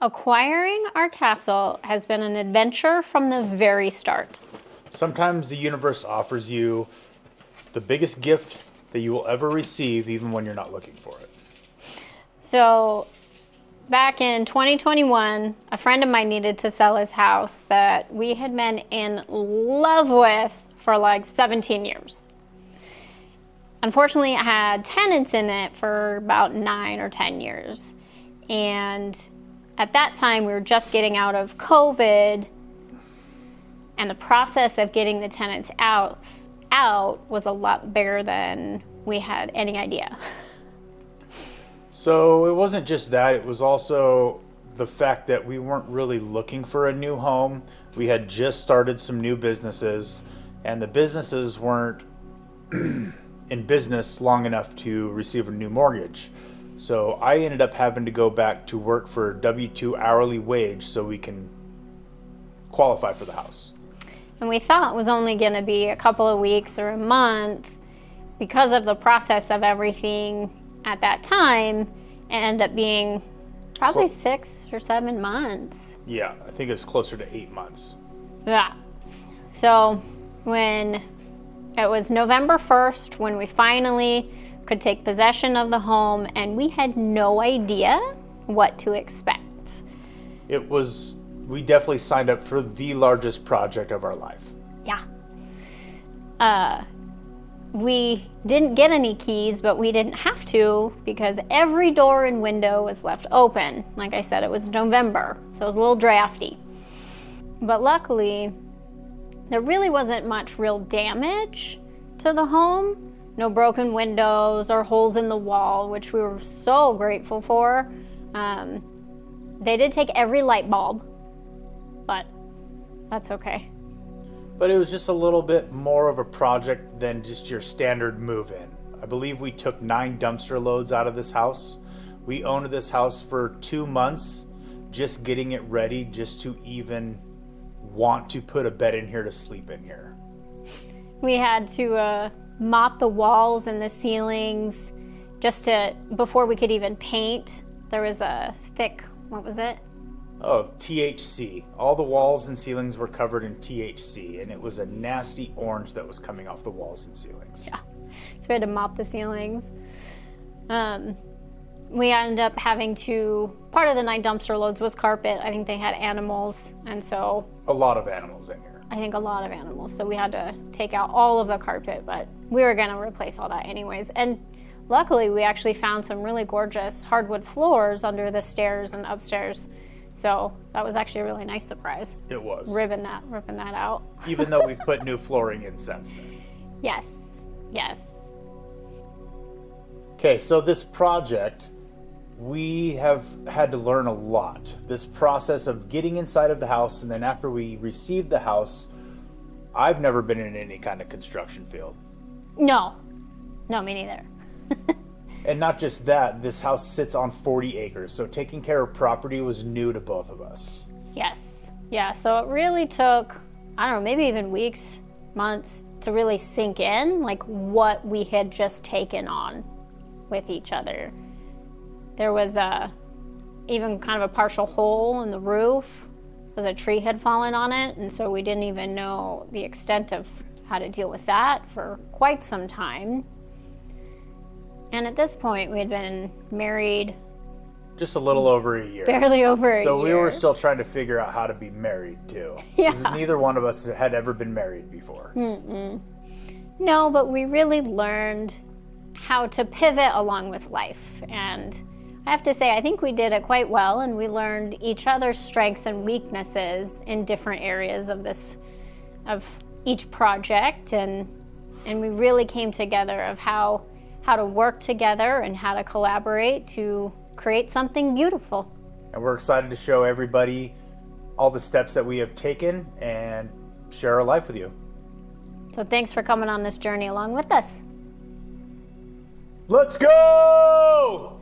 Acquiring our castle has been an adventure from the very start. Sometimes the universe offers you the biggest gift that you will ever receive, even when you're not looking for it. So, back in 2021, a friend of mine needed to sell his house that we had been in love with for like 17 years. Unfortunately, it had tenants in it for about 9 or 10 years. And at that time, we were just getting out of COVID, and the process of getting the tenants out was a lot bigger than we had any idea. So it wasn't just that, it was also the fact that we weren't really looking for a new home. We had just started some new businesses, and the businesses weren't in business long enough to receive a new mortgage. So I ended up having to go back to work for a W-2 hourly wage so we can qualify for the house. And we thought it was only going to be a couple of weeks or a month. Because of the process of everything at that time, it ended up being probably 6 or 7 months. Yeah, I think it's closer to 8 months. Yeah. So when it was November 1st, when we finally could take possession of the home, and we had no idea what to expect. We definitely signed up for the largest project of our life. Yeah. We didn't get any keys, but we didn't have to because every door and window was left open. Like I said, it was November, so it was a little drafty. But luckily, there really wasn't much real damage to the home. No broken windows or holes in the wall, which we were so grateful for. They did take every light bulb, but that's okay. But it was just a little bit more of a project than just your standard move-in. I believe we took 9 dumpster loads out of this house. We owned this house for 2 months, just getting it ready just to even want to put a bed in here to sleep in here. We had to mop the walls and the ceilings before we could even paint. There was a thick, what was it? Oh, THC. All the walls and ceilings were covered in THC, and it was a nasty orange that was coming off the walls and ceilings. Yeah, so we had to mop the ceilings. We ended up having to, part of the 9 dumpster loads was carpet. I think they had animals, and so... A lot of animals in here. I think a lot of animals, so we had to take out all of the carpet, but we were gonna replace all that anyways. And luckily, we actually found some really gorgeous hardwood floors under the stairs and upstairs. So that was actually a really nice surprise. It was. Ripping that out. Even though we put new flooring in since then. Yes. Okay, so this project, we have had to learn a lot. This process of getting inside of the house, and then after we received the house, I've never been in any kind of construction field. No, me neither. And not just that, this house sits on 40 acres, so taking care of property was new to both of us. Yes. Yeah, so it really took, I don't know, maybe even weeks, months to really sink in, like what we had just taken on with each other. There was even kind of a partial hole in the roof because a tree had fallen on it, and so we didn't even know the extent of how to deal with that for quite some time. And at this point, we had been married just a little over a year. Barely over a year. So we were still trying to figure out how to be married too. Yeah. Because neither one of us had ever been married before. No, but we really learned how to pivot along with life. And I have to say, I think we did it quite well, and we learned each other's strengths and weaknesses in different areas of each project, and we really came together of how to work together and how to collaborate to create something beautiful. And we're excited to show everybody all the steps that we have taken and share our life with you. So thanks for coming on this journey along with us. Let's go!